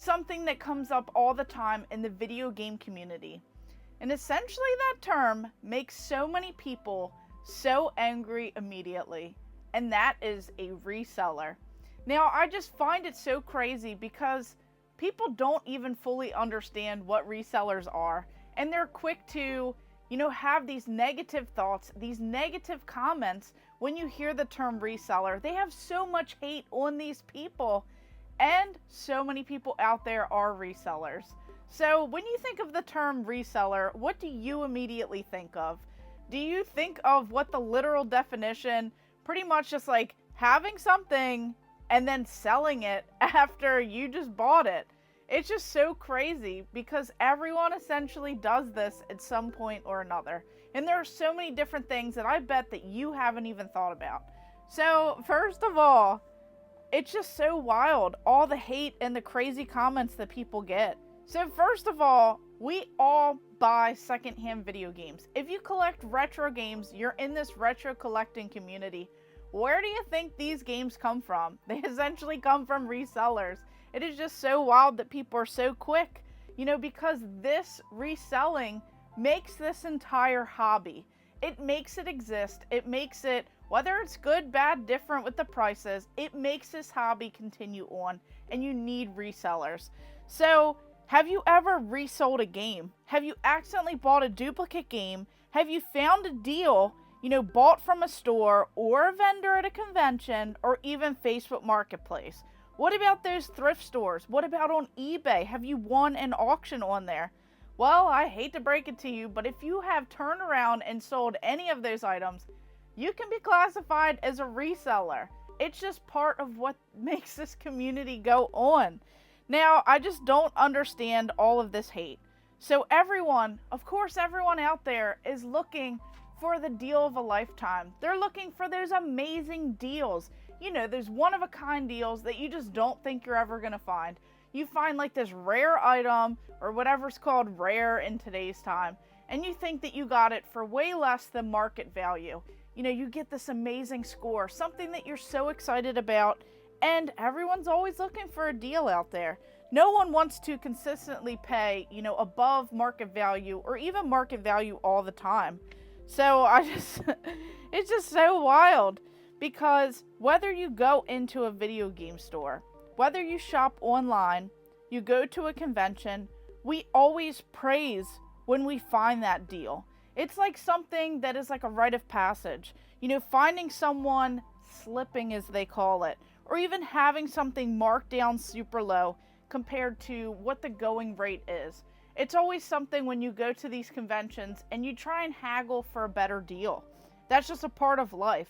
something that comes up all the time in the video game community. And essentially that term makes so many people so angry immediately. And that is a reseller. Now, I just find it so crazy because people don't even fully understand what resellers are. And they're quick to, have these negative thoughts, these negative comments when you hear the term reseller. They have so much hate on these people. And so many people out there are resellers. So when you think of the term reseller, what do you immediately think of? Do you think of what the literal definition, pretty much just like having something and then selling it after you just bought it? It's just so crazy because everyone essentially does this at some point or another. And there are so many different things that I bet that you haven't even thought about. So first of all, it's just so wild, all the hate and the crazy comments that people get. So first of all, we all buy secondhand video games. If you collect retro games, you're in this retro collecting community. Where do you think these games come from? They essentially come from resellers. It is just so wild that people are so quick, because this reselling makes this entire hobby. It makes it exist. It makes it, whether it's good, bad, different with the prices, it makes this hobby continue on, and you need resellers. So, have you ever resold a game? Have you accidentally bought a duplicate game? Have you found a deal, bought from a store or a vendor at a convention or even Facebook Marketplace? What about those thrift stores? What about on eBay? Have you won an auction on there? Well, I hate to break it to you, but if you have turned around and sold any of those items, you can be classified as a reseller. It's just part of what makes this community go on. Now, I just don't understand all of this hate. So everyone out there is looking for the deal of a lifetime. They're looking for those amazing deals. Those one-of-a-kind deals that you just don't think you're ever going to find. You find like this rare item or whatever's called rare in today's time, and you think that you got it for way less than market value. You get this amazing score, something that you're so excited about, and everyone's always looking for a deal out there. No one wants to consistently pay, above market value or even market value all the time. So it's just so wild because whether you go into a video game store, whether you shop online, you go to a convention, we always praise when we find that deal. It's like something that is like a rite of passage. Finding someone slipping, as they call it, or even having something marked down super low compared to what the going rate is. It's always something when you go to these conventions and you try and haggle for a better deal. That's just a part of life.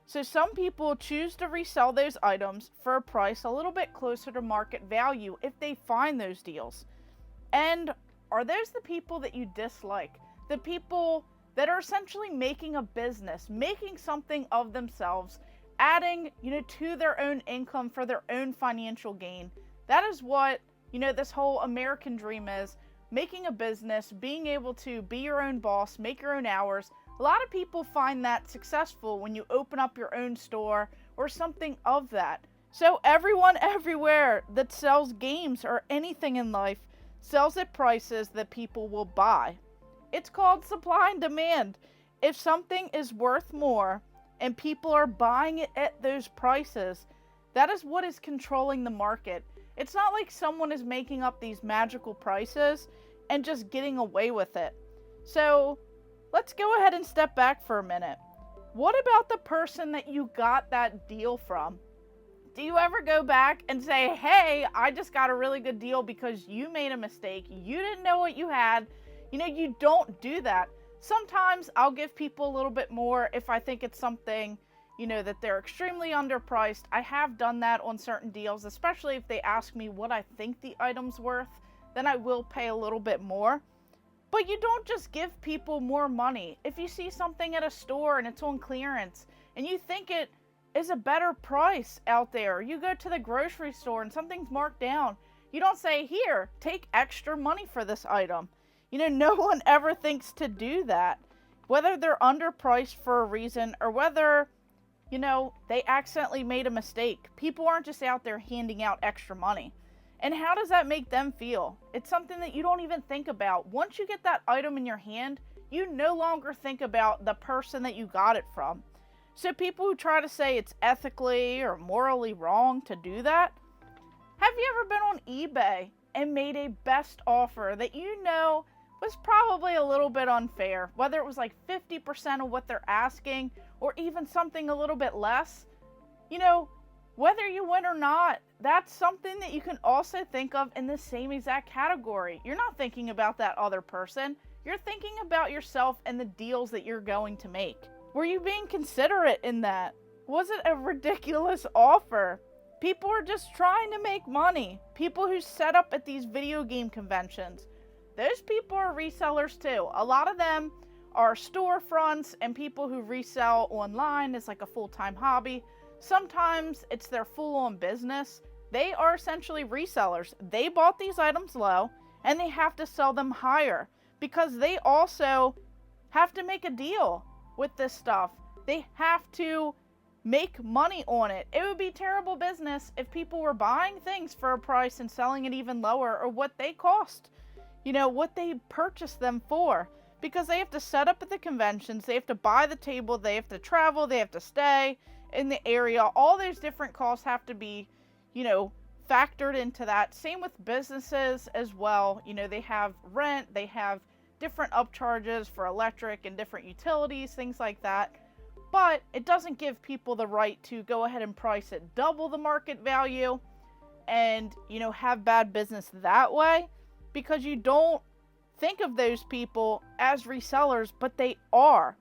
So some people choose to resell those items for a price a little bit closer to market value if they find those deals. And are those the people that you dislike? The people that are essentially making a business, making something of themselves, adding, to their own income for their own financial gain. That is what, this whole American dream is. Making a business, being able to be your own boss, make your own hours. A lot of people find that successful when you open up your own store or something of that. So everyone everywhere that sells games or anything in life sells at prices that people will buy. It's called supply and demand. If something is worth more and people are buying it at those prices, that is what is controlling the market. It's not like someone is making up these magical prices and just getting away with it. So let's go ahead and step back for a minute. What about the person that you got that deal from? Do you ever go back and say, hey, I just got a really good deal because you made a mistake. You didn't know what you had. You don't do that. Sometimes I'll give people a little bit more if I think it's something, that they're extremely underpriced. I have done that on certain deals, especially if they ask me what I think the item's worth, then I will pay a little bit more. But you don't just give people more money. If you see something at a store and it's on clearance and you think it is a better price out there, you go to the grocery store and something's marked down, you don't say, here, take extra money for this item. No one ever thinks to do that. Whether they're underpriced for a reason or whether, they accidentally made a mistake. People aren't just out there handing out extra money. And how does that make them feel? It's something that you don't even think about. Once you get that item in your hand, you no longer think about the person that you got it from. So people who try to say it's ethically or morally wrong to do that, have you ever been on eBay and made a best offer that you know was probably a little bit unfair? Whether it was like 50% of what they're asking or even something a little bit less. You know, whether you win or not, that's something that you can also think of in the same exact category. You're not thinking about that other person. You're thinking about yourself and the deals that you're going to make. Were you being considerate in that? Was it a ridiculous offer? People are just trying to make money. People who set up at these video game conventions, those people are resellers too. A lot of them are storefronts and people who resell online as like a full-time hobby. Sometimes it's their full-on business. They are essentially resellers. They bought these items low and they have to sell them higher because they also have to make a deal with this stuff. They have to make money on it. It would be terrible business if people were buying things for a price and selling it even lower or what they cost, you know, what they purchased them for, because they have to set up at the conventions, they have to buy the table, they have to travel, they have to stay in the area. All those different costs have to be, you know, factored into that. Same with businesses as well. You know, they have rent, they have different upcharges for electric and different utilities, things like that. But it doesn't give people the right to go ahead and price it double the market value and, you know, have bad business that way, because you don't think of those people as resellers, but they are.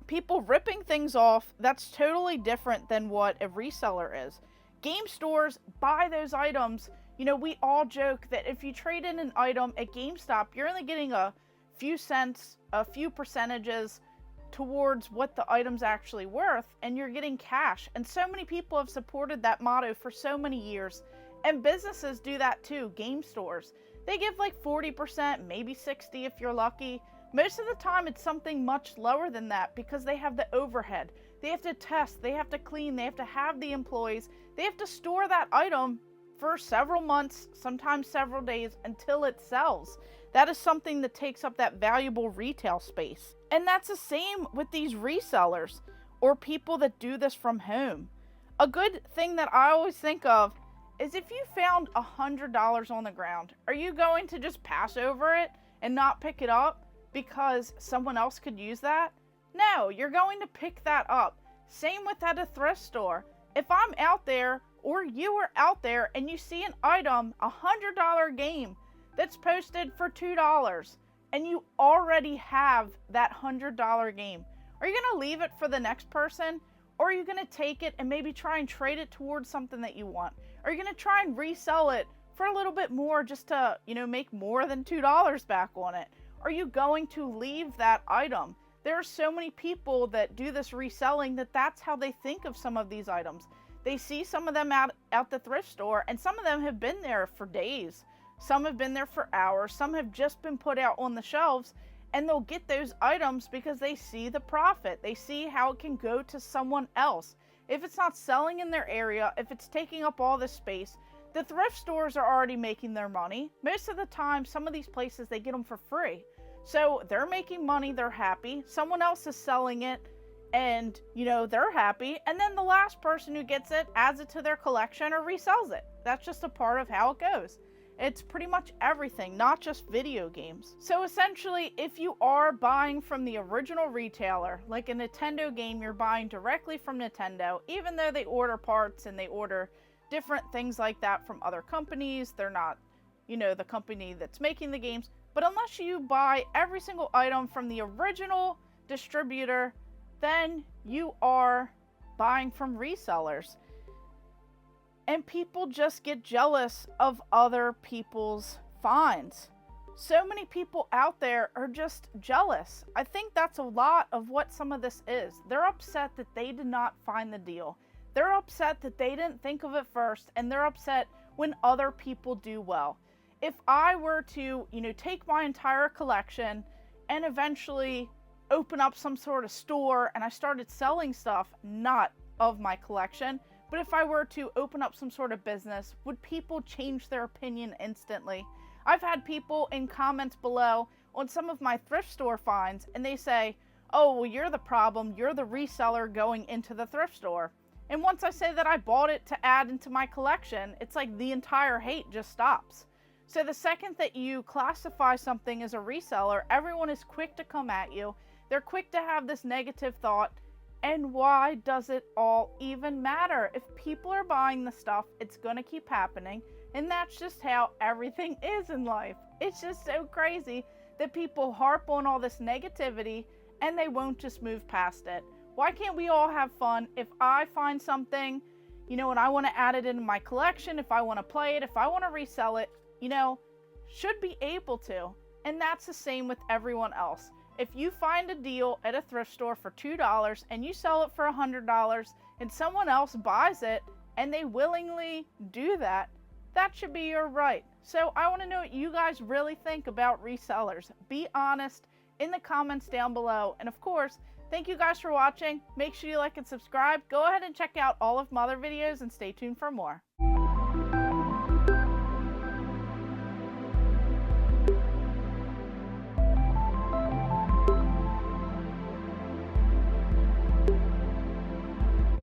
People ripping things off, that's totally different than what a reseller is. Game stores buy those items. You know, we all joke that if you trade in an item at GameStop, you're only getting a few cents, a few percentages towards what the item's actually worth, and you're getting cash. And so many people have supported that motto for so many years, and businesses do that too. Game stores, they give like 40%, maybe 60% if you're lucky. Most of the time it's something much lower than that because they have the overhead. They have to test, they have to clean, they have to have the employees, they have to store that item for several months, sometimes several days, until it sells. That is something that takes up that valuable retail space. And that's the same with these resellers or people that do this from home. A good thing that I always think of is if you found $100 on the ground, are you going to just pass over it and not pick it up because someone else could use that? No, you're going to pick that up. Same with at a thrift store. If I'm out there or you are out there and you see an item, a $100 game that's posted for $2, and you already have that $100 game, are you going to leave it for the next person? Or are you going to take it and maybe try and trade it towards something that you want? Are you going to try and resell it for a little bit more just to, you know, make more than $2 back on it? Are you going to leave that item? There are so many people that do this reselling that that's how they think of some of these items. They see some of them out the thrift store, and some of them have been there for days. Some have been there for hours. Some have just been put out on the shelves, and they'll get those items because they see the profit. They see how it can go to someone else. If it's not selling in their area, if it's taking up all this space, the thrift stores are already making their money. Most of the time, some of these places, they get them for free. So they're making money, they're happy. Someone else is selling it, and, you know, they're happy. And then the last person who gets it adds it to their collection or resells it. That's just a part of how it goes. It's pretty much everything, not just video games. So essentially, if you are buying from the original retailer, like a Nintendo game, you're buying directly from Nintendo, even though they order parts and they order different things like that from other companies. They're not, you know, the company that's making the games. But unless you buy every single item from the original distributor, then you are buying from resellers. And people just get jealous of other people's finds. So many people out there are just jealous. I think that's a lot of what some of this is. They're upset that they did not find the deal. They're upset that they didn't think of it first, and they're upset when other people do well. If I were to, you know, take my entire collection and eventually open up some sort of store and I started selling stuff not of my collection, But if I were to open up some sort of business, would people change their opinion instantly? I've had people in comments below on some of my thrift store finds, and they say, oh, well, you're the problem, you're the reseller going into the thrift store. And once I say that I bought it to add into my collection, it's like the entire hate just stops. So the second that you classify something as a reseller, everyone is quick to come at you. They're quick to have this negative thought. And why does it all even matter? If people are buying the stuff, it's going to keep happening. And that's just how everything is in life. It's just so crazy that people harp on all this negativity and they won't just move past it. Why can't we all have fun? If I find something, and I want to add it into my collection, if I want to play it, if I want to resell it, should be able to. And that's the same with everyone else. If you find a deal at a thrift store for $2 and you sell it for $100 and someone else buys it and they willingly do that, that should be your right. So I want to know what you guys really think about resellers. Be honest in the comments down below. And of course, thank you guys for watching. Make sure you like and subscribe. Go ahead and check out all of my other videos and stay tuned for more.